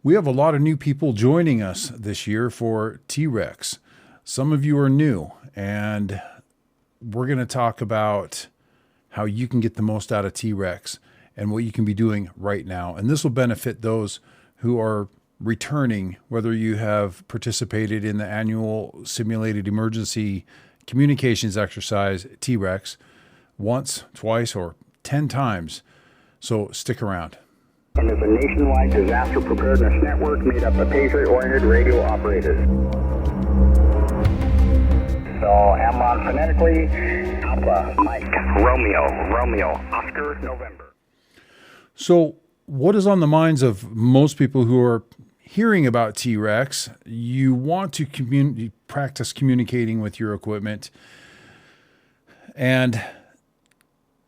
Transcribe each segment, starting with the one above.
We have a lot of new people joining us this year for T-Rex. Some of you are new, and we're going to talk about how you can get the most out of T-Rex and what you can be doing right now. And this will benefit those who are returning, whether you have participated in the annual simulated emergency communications exercise, T-Rex, once, twice, or 10 times. So stick around. And is a nationwide disaster preparedness network made up of patriot-oriented radio operators. So, AmRRON phonetically, Alpha, Mike, Romeo, Oscar, November. So what is on the minds of most people who are hearing about T-Rex? You want to practice communicating with your equipment, and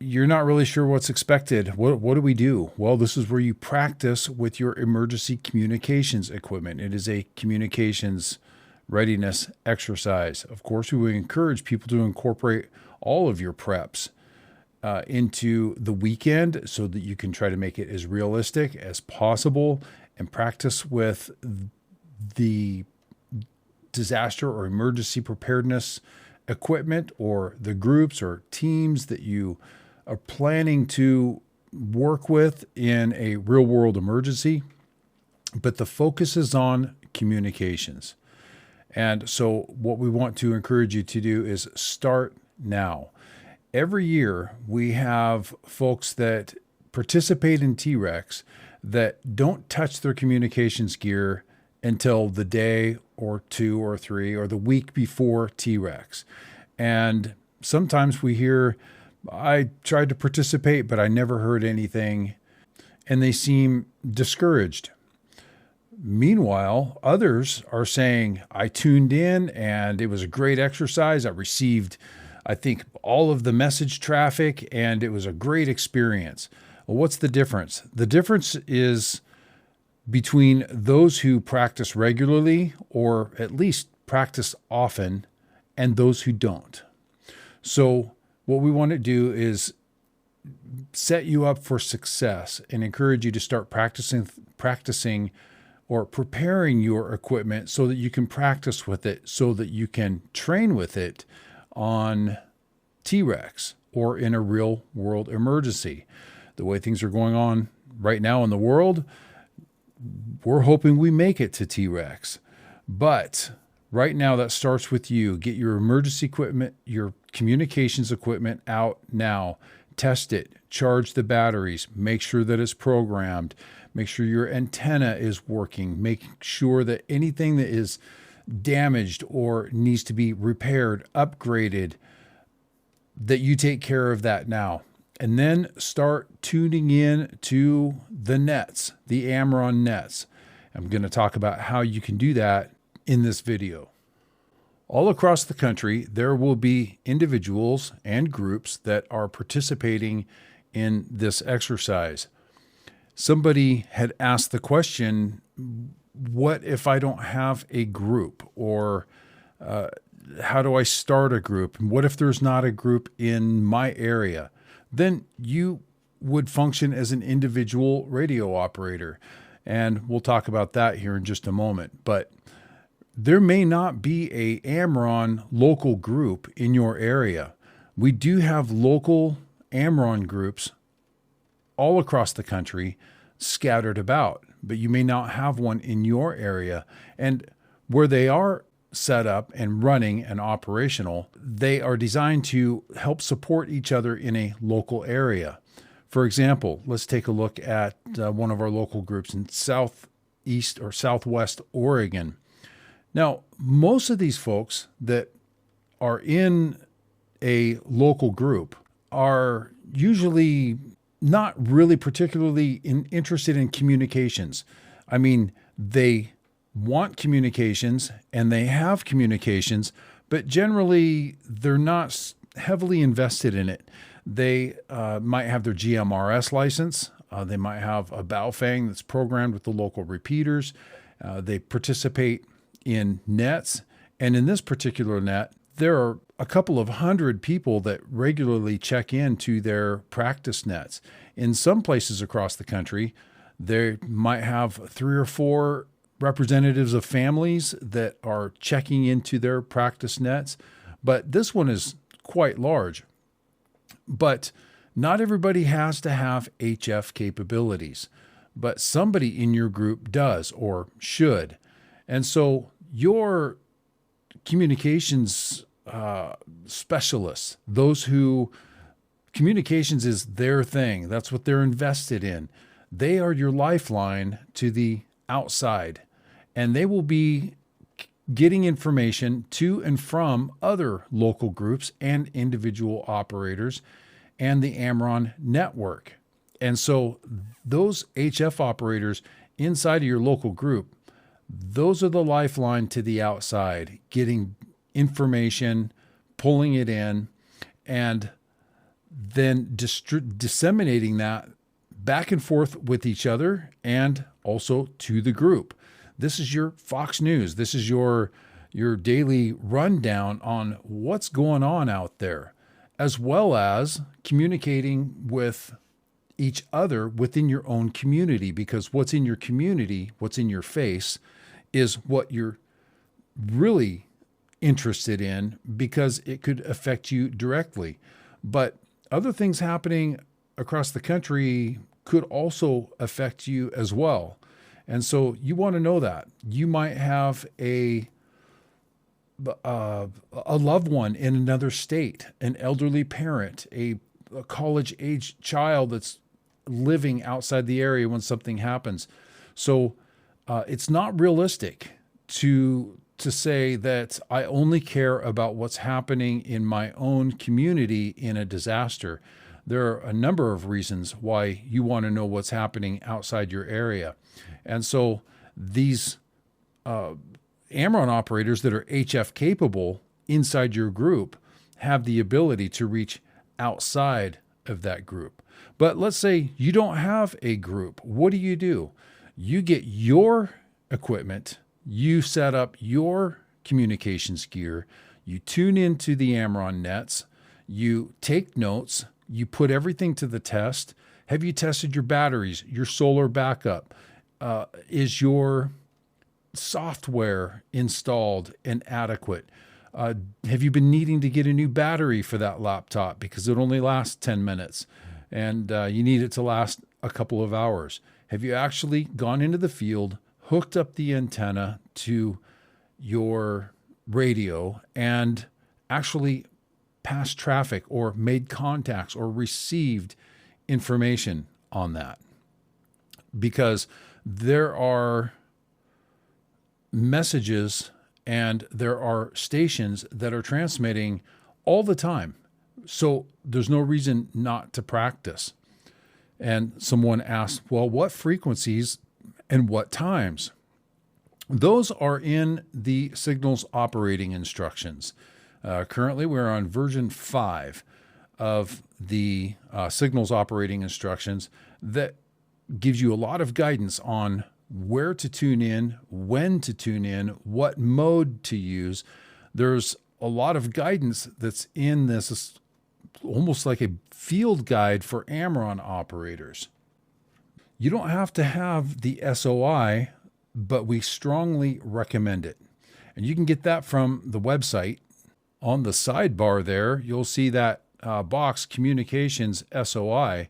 you're not really sure what's expected. What do we do? Well, this is where you practice with your emergency communications equipment. It is a communications readiness exercise. Of course, we would encourage people to incorporate all of your preps into the weekend so that you can try to make it as realistic as possible and practice with the disaster or emergency preparedness equipment or the groups or teams that you are planning to work with in a real world emergency. But the focus is on communications. And so what we want to encourage you to do is start now. Every year we have folks that participate in T-Rex that don't touch their communications gear until the day or two or three or the week before T-Rex. And sometimes we hear, I tried to participate, but I never heard anything, and they seem discouraged. Meanwhile, others are saying, I tuned in and it was a great exercise. I received, I think, all of the message traffic, and it was a great experience. Well, what's the difference? The difference is between those who practice regularly or at least practice often and those who don't. So what we want to do is set you up for success and encourage you to start practicing or preparing your equipment so that you can practice with it, so that you can train with it on T-Rex or in a real world emergency. The way things are going on right now in the world, we're hoping we make it to T-Rex. But right now, that starts with you. Get your emergency equipment, your communications equipment out now. Test it, charge the batteries, make sure that it's programmed, make sure your antenna is working, make sure that anything that is damaged or needs to be repaired, upgraded, that you take care of that now. And then start tuning in to the nets, the AmRRON nets. I'm going to talk about how you can do that in this video. All across the country, there will be individuals and groups that are participating in this exercise. Somebody had asked the question, what if I don't have a group? Or how do I start a group? And what if there's not a group in my area? Then you would function as an individual radio operator. And we'll talk about that here in just a moment. But there may not be a AmRRON local group in your area. We do have local AmRRON groups all across the country scattered about, but you may not have one in your area. And where they are set up and running and operational, they are designed to help support each other in a local area. For example, let's take a look at one of our local groups in southeast or southwest Oregon. Now, most of these folks that are in a local group are usually not really particularly interested in communications. I mean, they want communications and they have communications, but generally they're not heavily invested in it. They might have their GMRS license. They might have a Baofeng that's programmed with the local repeaters. They participate in nets. And in this particular net, there are a couple of hundred people that regularly check into their practice nets. In some places across the country, They might have 3 or 4 representatives of families that are checking into their practice nets, but this one is quite large. But not everybody has to have HF capabilities, but somebody in your group does or should. And so your communications specialists, those who communications is their thing, that's what they're invested in. They are your lifeline to the outside, and they will be getting information to and from other local groups and individual operators and the AmRRON network. And so those HF operators inside of your local group, those are the lifeline to the outside, getting information, pulling it in, and then disseminating that back and forth with each other and also to the group. This is your Fox News. This is your daily rundown on what's going on out there, as well as communicating with each other within your own community, because what's in your community, what's in your face, is what you're really interested in, because it could affect you directly. But other things happening across the country could also affect you as well. And so you want to know that. You might have a loved one in another state, an elderly parent, a college-age child that's living outside the area when something happens. So it's not realistic to say that I only care about what's happening in my own community in a disaster. There are a number of reasons why you want to know what's happening outside your area. And so these AmRRON operators that are HF capable inside your group have the ability to reach outside of that group. But let's say you don't have a group. What do? You get your equipment, you set up your communications gear, you tune into the AmRRON nets, you take notes, you put everything to the test. Have you tested your batteries, your solar backup? Is your software installed and adequate? Have you been needing to get a new battery for that laptop because it only lasts 10 minutes and you need it to last a couple of hours? Have you actually gone into the field, hooked up the antenna to your radio, and actually passed traffic or made contacts or received information on that? Because there are messages and there are stations that are transmitting all the time. So there's no reason not to practice. And someone asked, well, what frequencies and what times? Those are in the signals operating instructions. Currently, we're on version 5 of the signals operating instructions that gives you a lot of guidance on where to tune in, when to tune in, what mode to use. There's a lot of guidance that's in this. It's almost like a field guide for AmRRON operators. You don't have to have the SOI, but we strongly recommend it. And you can get that from the website. On the sidebar there, you'll see that box, Communications SOI,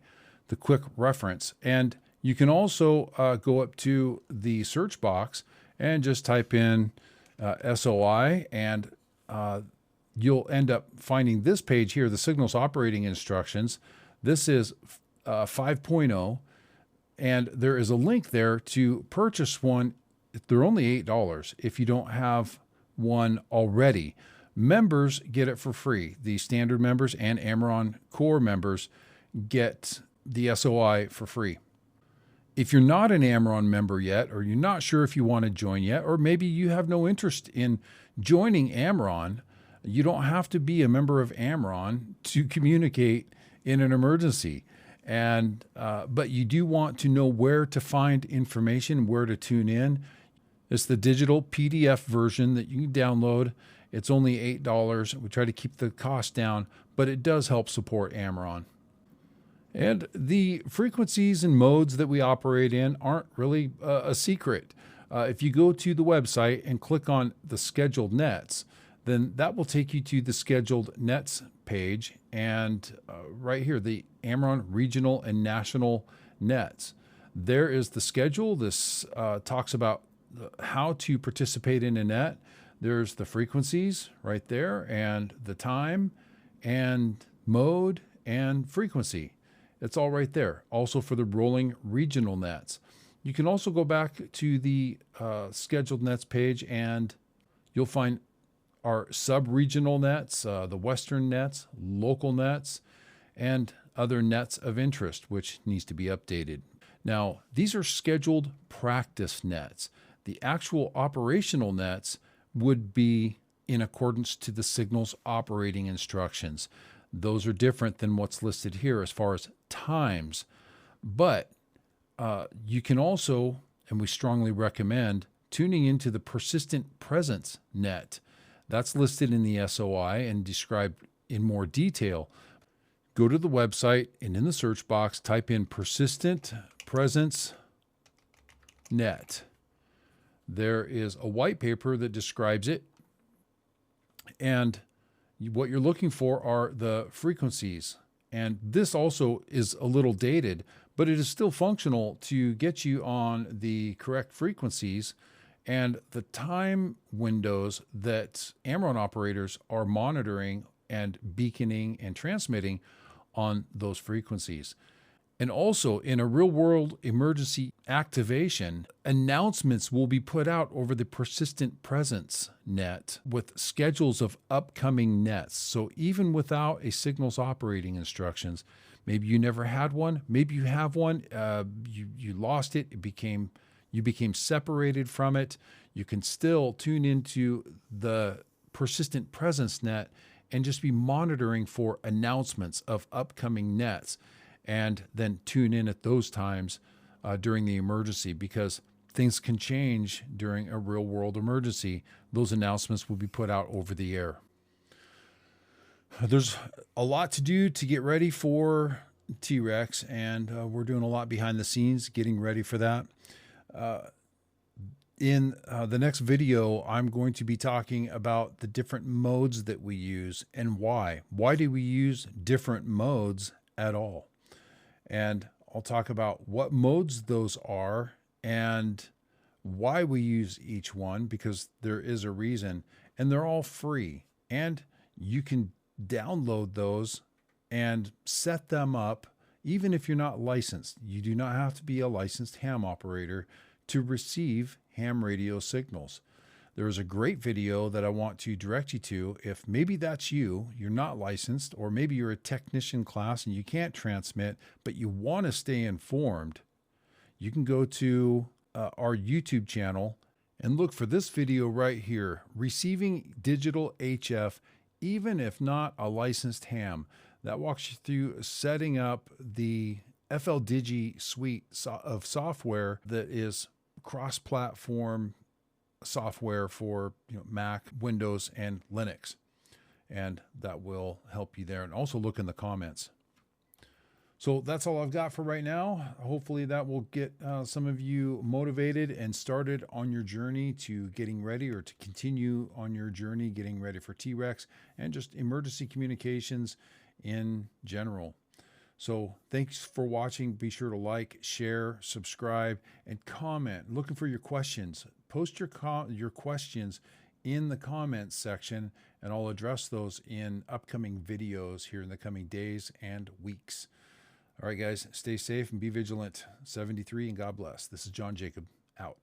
the quick reference. And you can also go up to the search box and just type in SOI, and you'll end up finding this page here, the signals operating instructions. This is 5.0, and there is a link there to purchase one. They're only $8 if you don't have one already. Members get it for free. The standard members and AmRRON core members get the SOI for free. If you're not an AmRRON member yet, or you're not sure if you want to join yet, or maybe you have no interest in joining AmRRON, you don't have to be a member of AmRRON to communicate in an emergency. And but you do want to know where to find information, where to tune in. It's the digital PDF version that you can download. It's only $8. We try to keep the cost down, but it does help support AmRRON. And the frequencies and modes that we operate in aren't really a secret. If you go to the website and click on the scheduled nets, then that will take you to the scheduled nets page. And right here, the AmRRON regional and national nets. There is the schedule. This talks about how to participate in a net. There's the frequencies right there, and the time, and mode, and frequency. It's all right there. Also for the rolling regional nets. You can also go back to the scheduled nets page, and you'll find our sub-regional nets, the western nets, local nets, and other nets of interest, which needs to be updated. Now, these are scheduled practice nets. The actual operational nets would be in accordance to the signal's operating instructions. Those are different than what's listed here as far as times. But you can also, and we strongly recommend, tuning into the persistent presence net. That's listed in the SOI and described in more detail. Go to the website and in the search box, type in persistent presence net. There is a white paper that describes it. And what you're looking for are the frequencies. And this also is a little dated, but it is still functional to get you on the correct frequencies and the time windows that AmRRON operators are monitoring and beaconing and transmitting on those frequencies. And also, in a real-world emergency activation, announcements will be put out over the persistent presence net with schedules of upcoming nets. So even without a signal's operating instructions, maybe you never had one, maybe you have one, you lost it, you became separated from it, you can still tune into the persistent presence net and just be monitoring for announcements of upcoming nets, and then tune in at those times during the emergency, because things can change during a real world emergency. Those announcements will be put out over the air. There's a lot to do to get ready for T-Rex, and we're doing a lot behind the scenes getting ready for that. In the next video, I'm going to be talking about the different modes that we use and why. Why do we use different modes at all? And I'll talk about what modes those are and why we use each one, because there is a reason, and they're all free. And you can download those and set them up even if you're not licensed. You do not have to be a licensed ham operator to receive ham radio signals. There is a great video that I want to direct you to. If maybe that's you, you're not licensed, or maybe you're a technician class and you can't transmit, but you want to stay informed, you can go to our YouTube channel and look for this video right here, Receiving Digital HF, even if not a licensed ham. That walks you through setting up the FLDigi suite of software that is cross-platform software for Mac, Windows, and Linux. And that will help you there. And also look in the comments. So that's all I've got for right now. Hopefully that will get some of you motivated and started on your journey to getting ready, or to continue on your journey getting ready for T-Rex and just emergency communications in general. So thanks for watching. Be sure to like, share, subscribe, and comment. Looking for your questions. Post your questions in the comments section, and I'll address those in upcoming videos here in the coming days and weeks. All right, guys, stay safe and be vigilant. 73, and God bless. This is John Jacob, out.